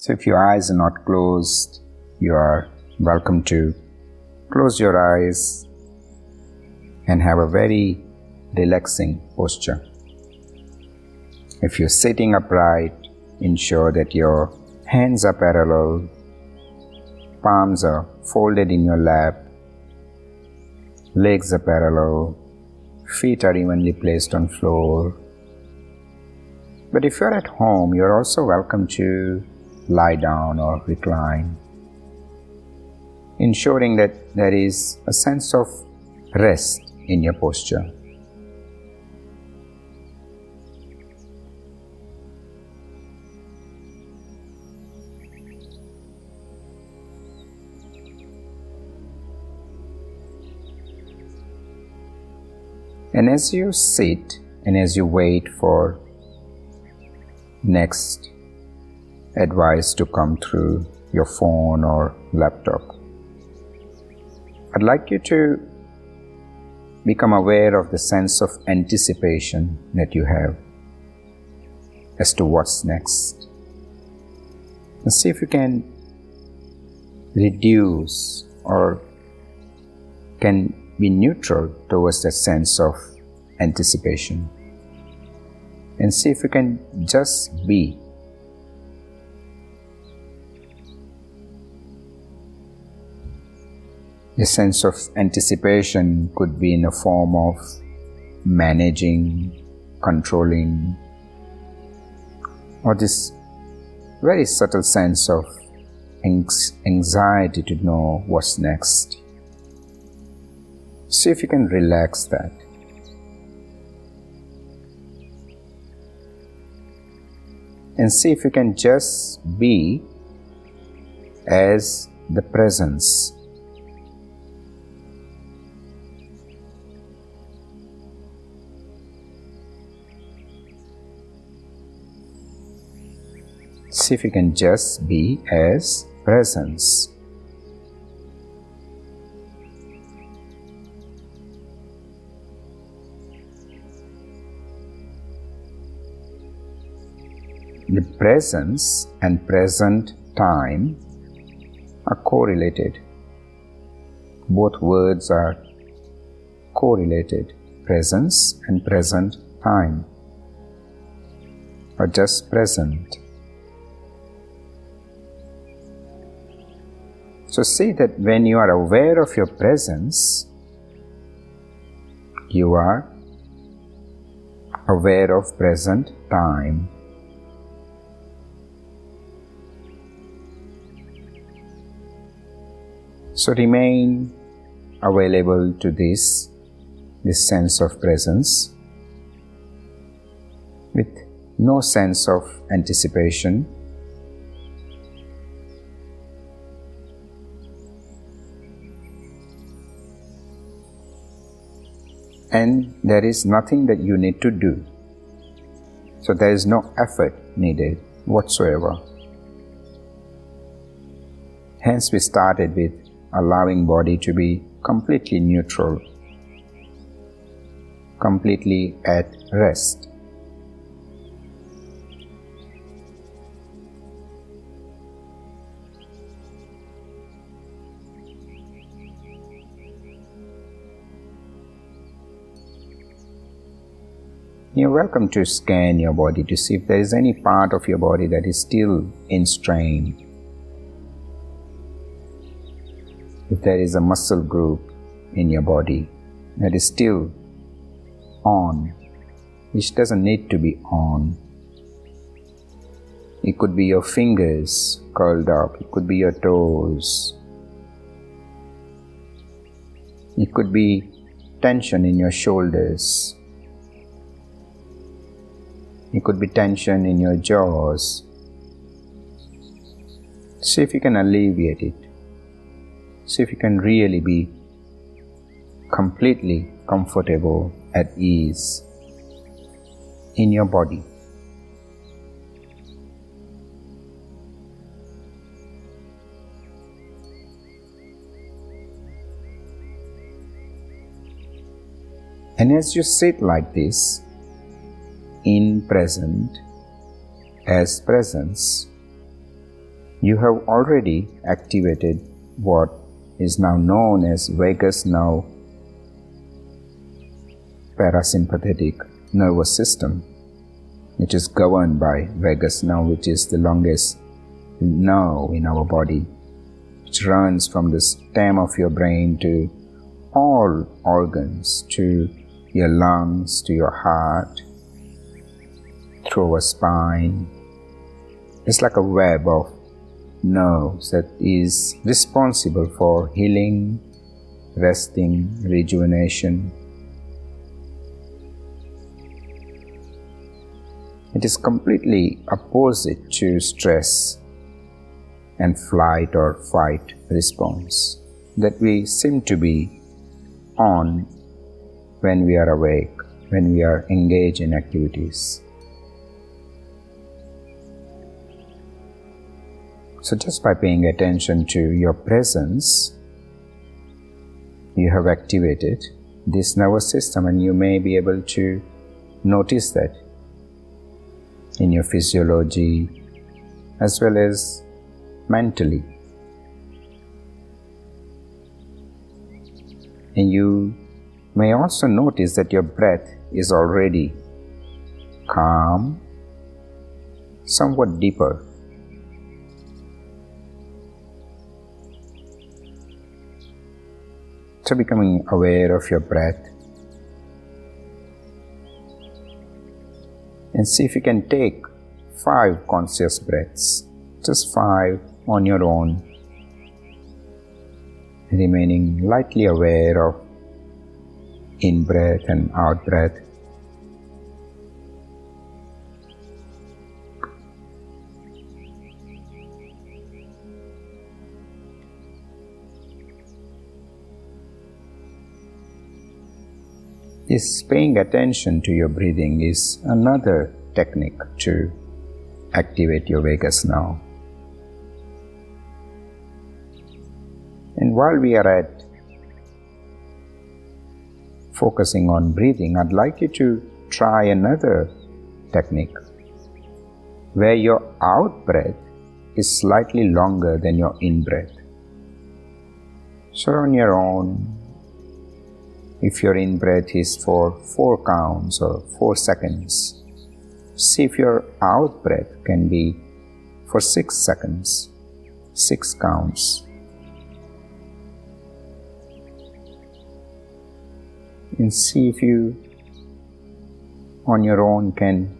So if your eyes are not closed, you are welcome to close your eyes and have a very relaxing posture. If you're sitting upright, ensure that your hands are parallel, palms are folded in your lap, legs are parallel, feet are evenly placed on floor. But if you're at home, you're also welcome to lie down or recline, ensuring that there is a sense of rest in your posture. And as you sit and as you wait for next advice to come through your phone or laptop, I'd like you to become aware of the sense of anticipation that you have as to what's next. And see if you can reduce or can be neutral towards that sense of anticipation. And see if you can just be. A sense of anticipation could be in the form of managing, controlling, or this very subtle sense of anxiety to know what's next. See if you can relax that. And see if you can just be as the presence. See if you can just be as presence. The presence and present time are correlated. Both words are correlated. Presence and present time are just present. So see that when you are aware of your presence, you are aware of present time. So remain available to this sense of presence with no sense of anticipation. And there is nothing that you need to do. So there is no effort needed whatsoever. Hence we started with allowing body to be completely neutral, completely at rest. You're welcome to scan your body to see if there is any part of your body that is still in strain. If there is a muscle group in your body that is still on, which doesn't need to be on. It could be your fingers curled up, it could be your toes, it could be tension in your shoulders, it could be tension in your jaws. See if you can alleviate it. See if you can really be completely comfortable, at ease in your body. And as you sit like this, in present, as presence, You have already activated what is now known as vagus nerve parasympathetic nervous system, which is governed by vagus nerve, which is the longest nerve in our body, which runs from the stem of your brain to all organs, to your lungs, to your heart, through our spine. It's like a web of nerves that is responsible for healing, resting, rejuvenation. It is completely opposite to stress and flight or fight response that we seem to be on when we are awake, when we are engaged in activities. So just by paying attention to your presence, you have activated this nervous system, and you may be able to notice that in your physiology as well as mentally. And you may also notice that your breath is already calm, somewhat deeper. So becoming aware of your breath, and see if you can take 5 conscious breaths, just 5 on your own, remaining lightly aware of in-breath and out-breath. Is paying attention to your breathing is another technique to activate your vagus nerve. And while we are at focusing on breathing, I'd like you to try another technique where your out breath is slightly longer than your in breath. So on your own, if your in-breath is for 4 counts or 4 seconds, see if your out-breath can be for 6 seconds, 6 counts. And see if you, on your own, can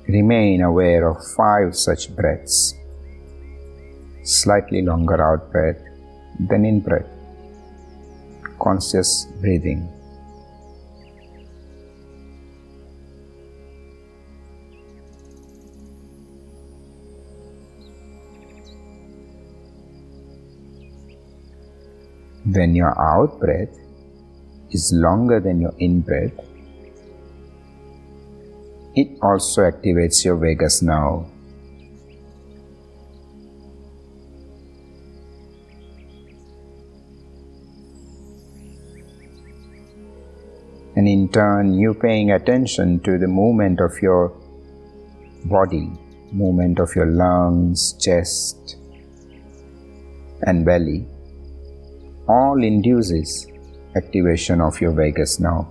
remain aware of 5 such breaths, slightly longer out-breath than in-breath. Conscious breathing. When your out breath is longer than your in breath, it also activates your vagus nerve. And in turn, you paying attention to the movement of your body, movement of your lungs, chest, and belly, all induces activation of your vagus nerve.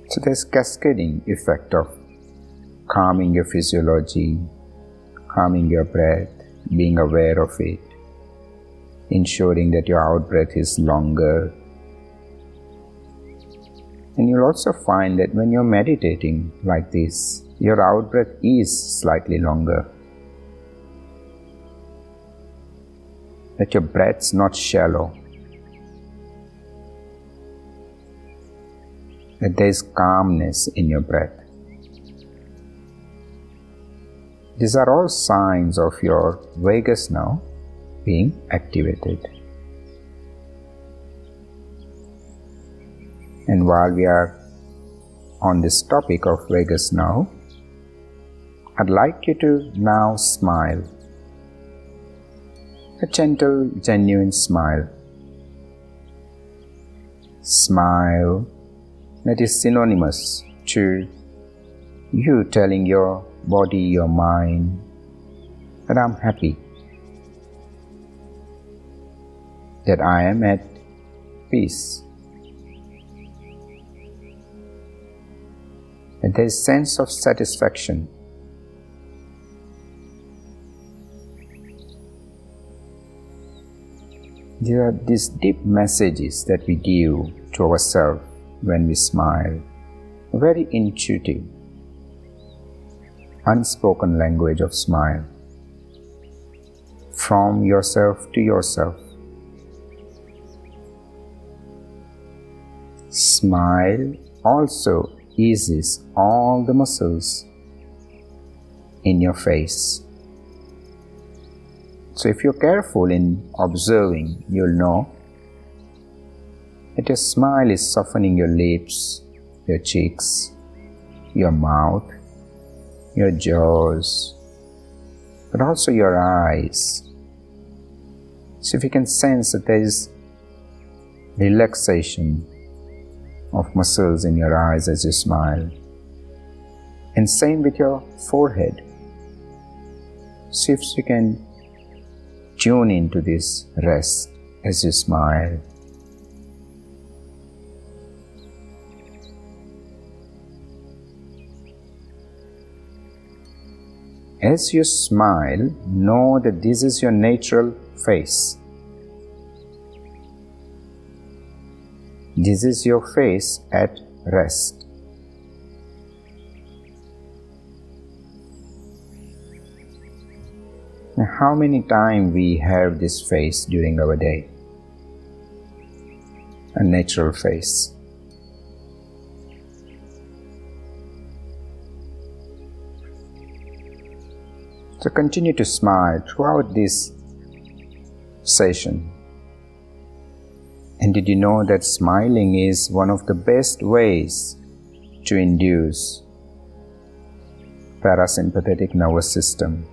So there's cascading effect of calming your physiology, calming your breath, being aware of it, ensuring that your out-breath is longer. And you'll also find that when you're meditating like this, your out-breath is slightly longer. That your breath's not shallow. That there is calmness in your breath. These are all signs of your vagus nerve being activated. And while we are on this topic of vagus nerve, I'd like you to now smile. A gentle, genuine smile. Smile that is synonymous to You telling your body, your mind, that I'm happy, that I am at peace, that there is sense of satisfaction. There are these deep messages that we give to ourselves when we smile, very intuitive, unspoken language of smile, from yourself to yourself. Smile also eases all the muscles in your face. So if you're careful in observing, you'll know that your smile is softening your lips, your cheeks, your mouth, your jaws, but also your eyes. So if you can sense that there is relaxation of muscles in your eyes as you smile, and same with your forehead. See if you can tune into this rest as you smile. As you smile, know that this is your natural face. This is your face at rest. Now, how many times we have this face during our day? A natural face. So continue to smile throughout this session. And did you know that smiling is one of the best ways to induce parasympathetic nervous system,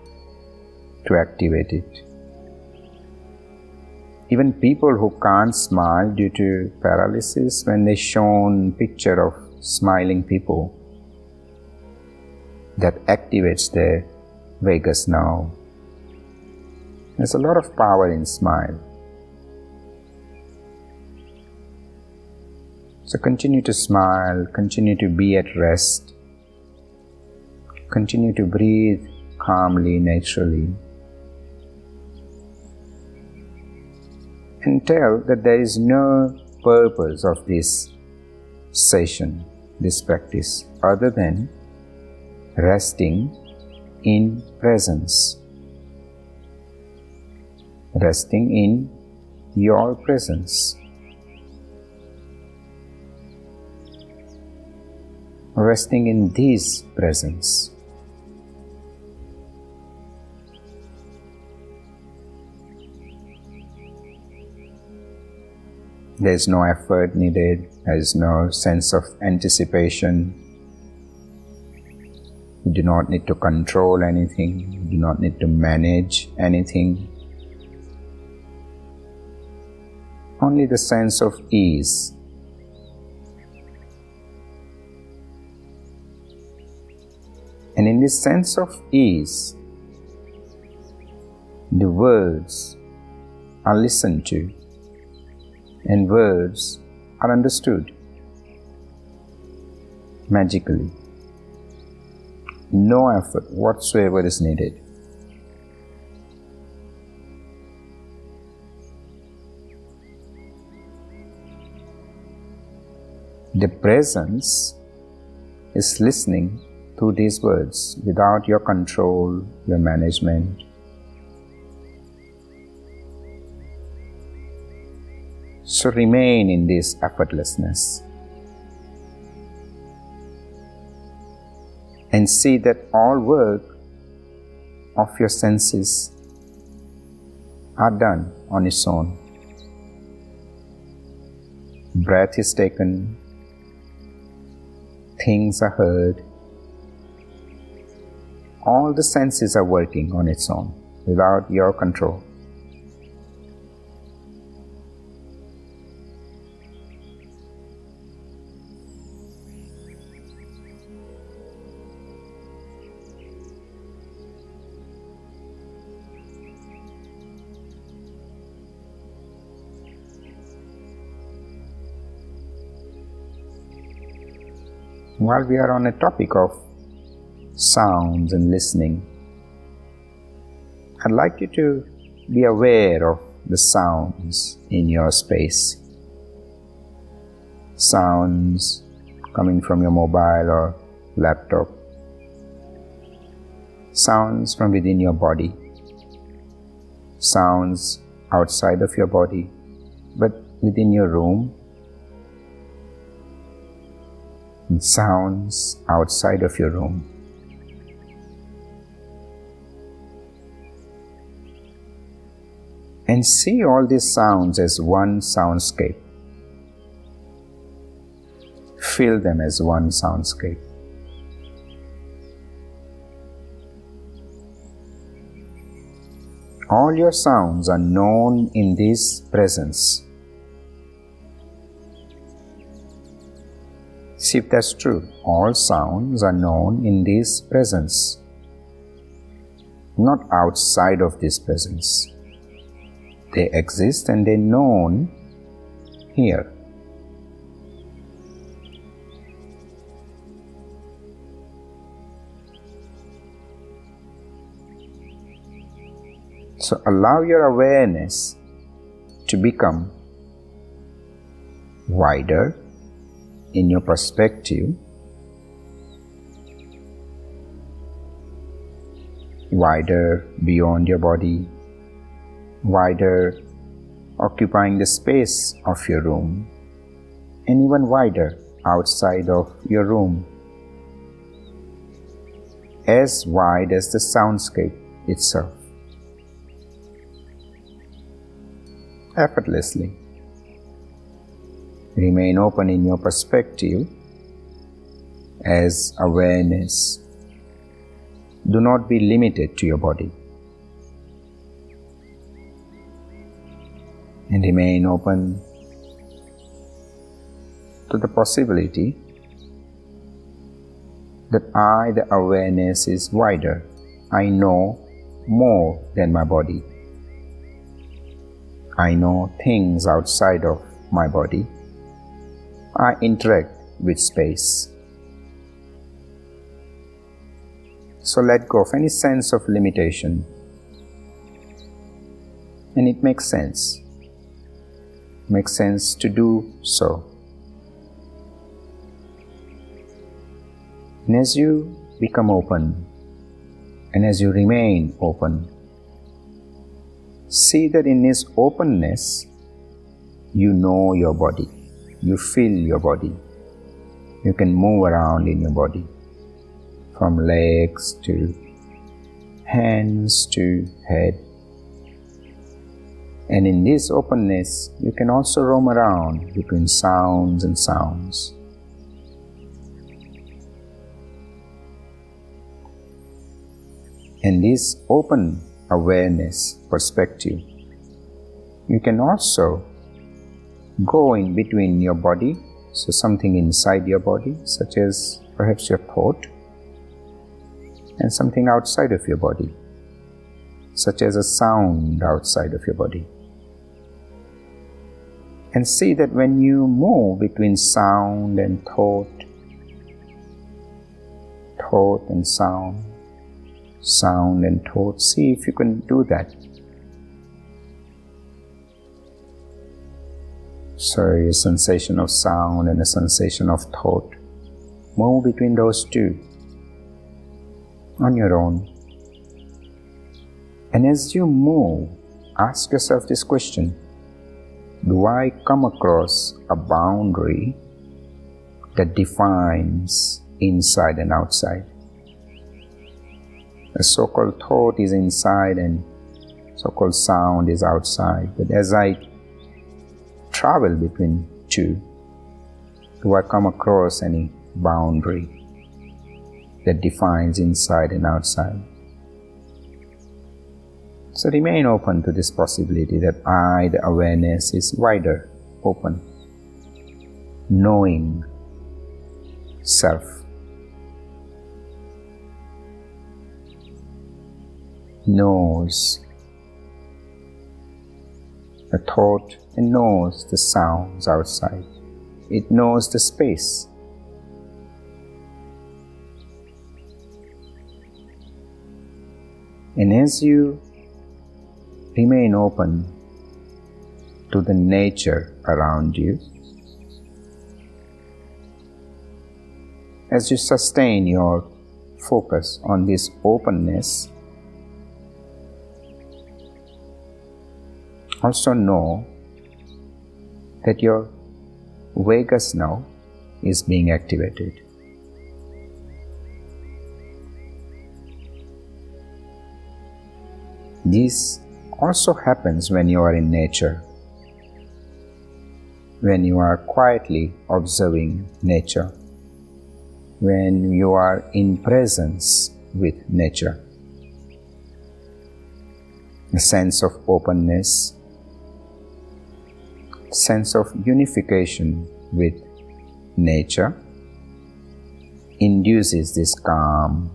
to activate it? Even people who can't smile due to paralysis, when they shown picture of smiling people, that activates their vagus nerve. There's a lot of power in smile. So continue to smile, continue to be at rest, continue to breathe calmly, naturally, and tell that there is no purpose of this session, this practice, other than resting in presence, resting in your presence, resting in this presence. There is no effort needed, there is no sense of anticipation. You do not need to control anything, you do not need to manage anything. Only the sense of ease. And in this sense of ease, the words are listened to and words are understood magically. No effort whatsoever is needed. The presence is listening to these words without your control, your management. So remain in this effortlessness and see that all work of your senses are done on its own. Breath is taken, things are heard, all the senses are working on its own without your control. while we are on a topic of sounds and listening, I'd like you to be aware of the sounds in your space. Sounds coming from your mobile or laptop. Sounds from within your body. Sounds outside of your body, but within your room. And sounds outside of your room. And see all these sounds as one soundscape. Feel them as one soundscape. All your sounds are known in this presence. See if that's true. All sounds are known in this presence, not outside of this presence. They exist and they're known here. So allow your awareness to become wider in your perspective, wider beyond your body, wider occupying the space of your room, and even wider outside of your room, as wide as the soundscape itself. Effortlessly. Remain open in your perspective as awareness. Do not be limited to your body. And remain open to the possibility that I, the awareness, is wider. I know more than my body. I know things outside of my body. I interact with space. So let go of any sense of limitation. And it makes sense. It makes sense to do so. And as you become open, and as you remain open, see that in this openness, you know your body. You feel your body. You can move around in your body, from legs to hands to head. And in this openness, you can also roam around between sounds and sounds. In this open awareness perspective, you can also go in between your body, so something inside your body, such as perhaps your thought, and something outside of your body, such as a sound outside of your body. And see that when you move between sound and thought, thought and sound and thought, see if you can do that. So a sensation of sound and a sensation of thought. Move between those two on your own. And as you move, ask yourself this question: do I come across a boundary that defines inside and outside? The so-called thought is inside and so-called sound is outside. But as I travel between two, do I come across any boundary that defines inside and outside? So remain open to this possibility that I, the awareness, is wider, open, knowing self. Knows the thought and knows the sounds outside. It knows the space. And as you remain open to the nature around you, as you sustain your focus on this openness, also know that your vagus nerve is being activated. This also happens when you are in nature, when you are quietly observing nature, when you are in presence with nature. A sense of openness, sense of unification with nature induces this calm.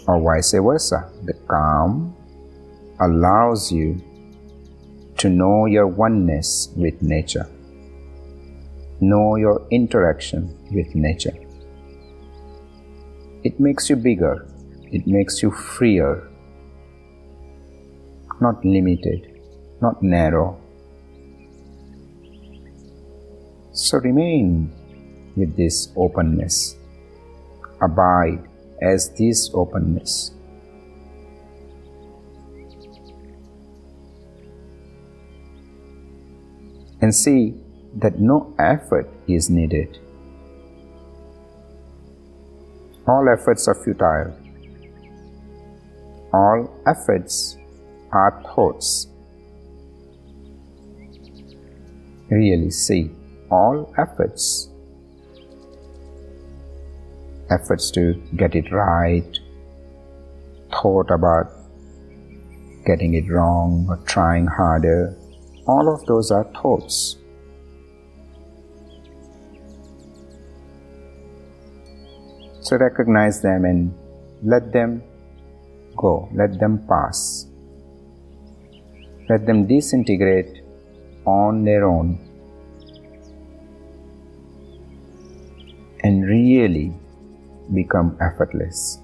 Or vice versa, the calm allows you to know your oneness with nature, know your interaction with nature. It makes you bigger, it makes you freer, not limited, not narrow. So remain with this openness, abide as this openness. And see that no effort is needed. All efforts are futile. All efforts are thoughts. Really see, all efforts to get it right, thought about getting it wrong or trying harder, all of those are thoughts. So recognize them and let them go, let them pass. Let them disintegrate on their own. And really become effortless.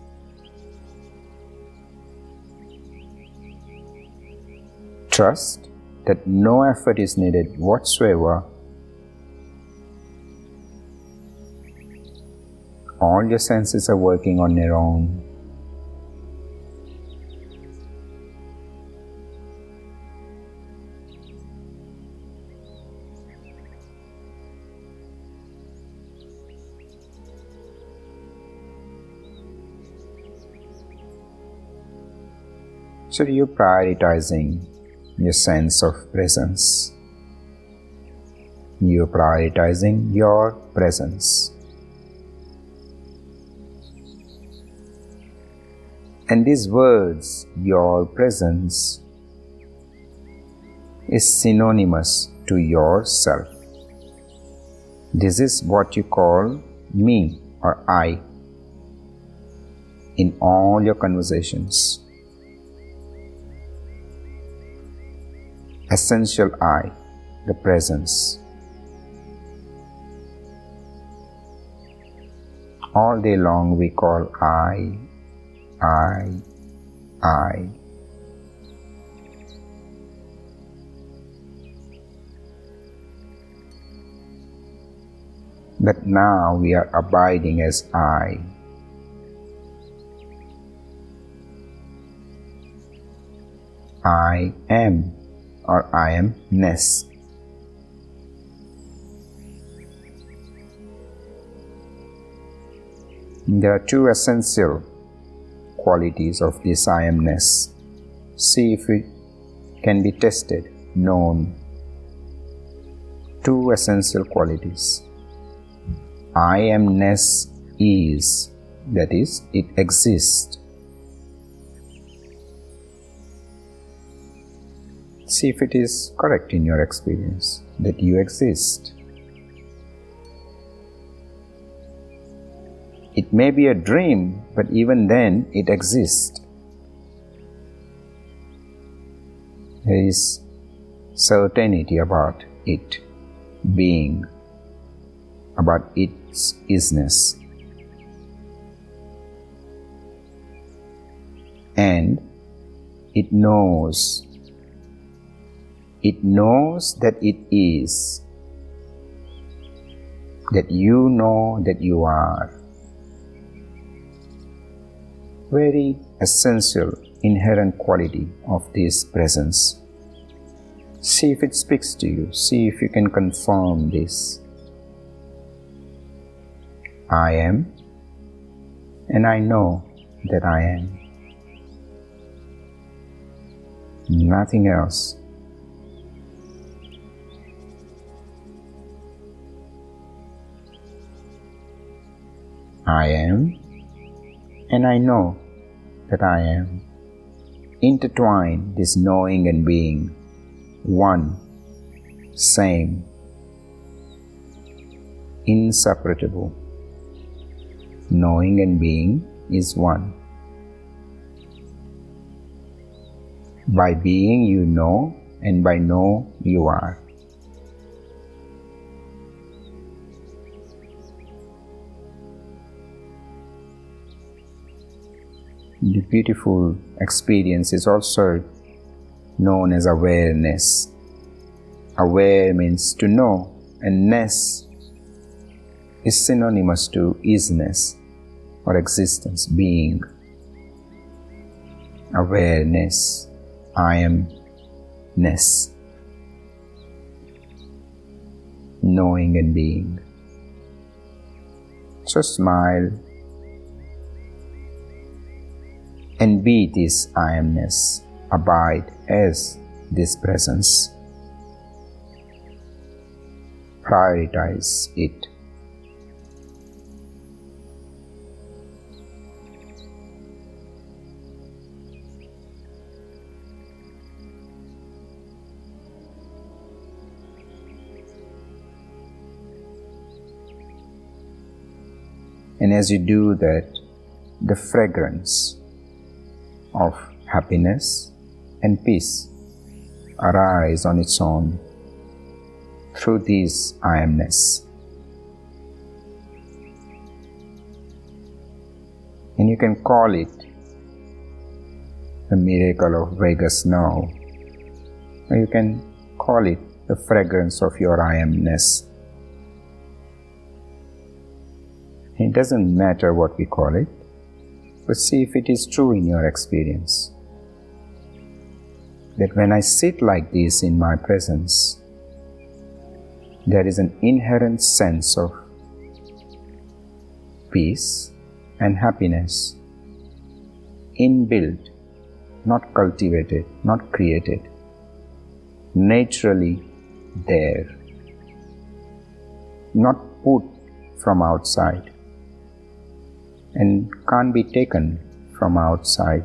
Trust that no effort is needed whatsoever. All your senses are working on their own. So you're prioritizing your sense of presence. You're prioritizing your presence. And these words, your presence, is synonymous to yourself. This is what you call me or I in all your conversations. Essential I, the presence. All day long we call I. But now we are abiding as I. I am or I am-ness. There are two essential qualities of this I am-ness. See if it can be tested, known. Two essential qualities. I am-ness is, that is, it exists. See if it is correct in your experience, that you exist. It may be a dream, but even then it exists. There is certainty about it being. about its isness. And it knows that it is, that you know that you are. Very essential, inherent quality of this presence. See if it speaks to you. See if you can confirm this. I am, and I know that I am. Nothing else. I am, and I know that I am. Intertwine this knowing and being, one, same, inseparable. Knowing and being is one. By being you know, and by know you are. The beautiful experience is also known as awareness. Aware means to know, and ness is synonymous to isness or existence, being. Awareness, I am-ness, knowing and being. So smile and be this I amness, abide as this presence. Prioritize it. And as you do that, the fragrance of happiness and peace arise on its own through this I amness. And you can call it the miracle of vagus nerve, or you can call it the fragrance of your I amness. It doesn't matter what we call it, but see if it is true in your experience. That when I sit like this in my presence, there is an inherent sense of peace and happiness, inbuilt, not cultivated, not created, naturally there, not put from outside, and can't be taken from outside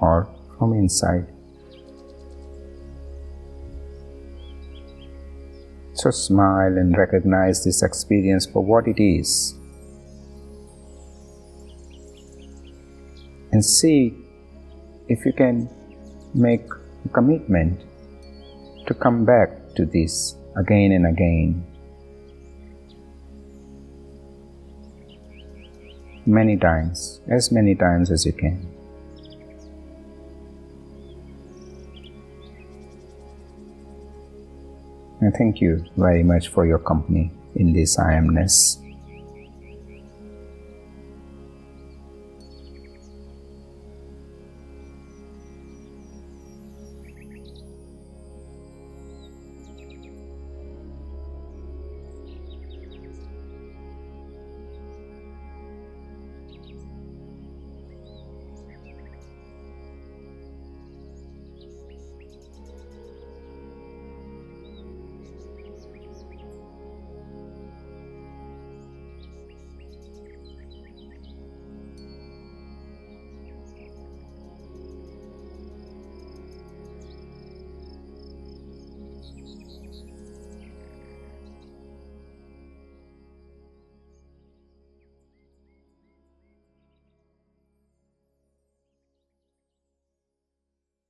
or from inside. So smile and recognize this experience for what it is. And see if you can make a commitment to come back to this again and again. Many times as you can. And thank you very much for your company in this I amness.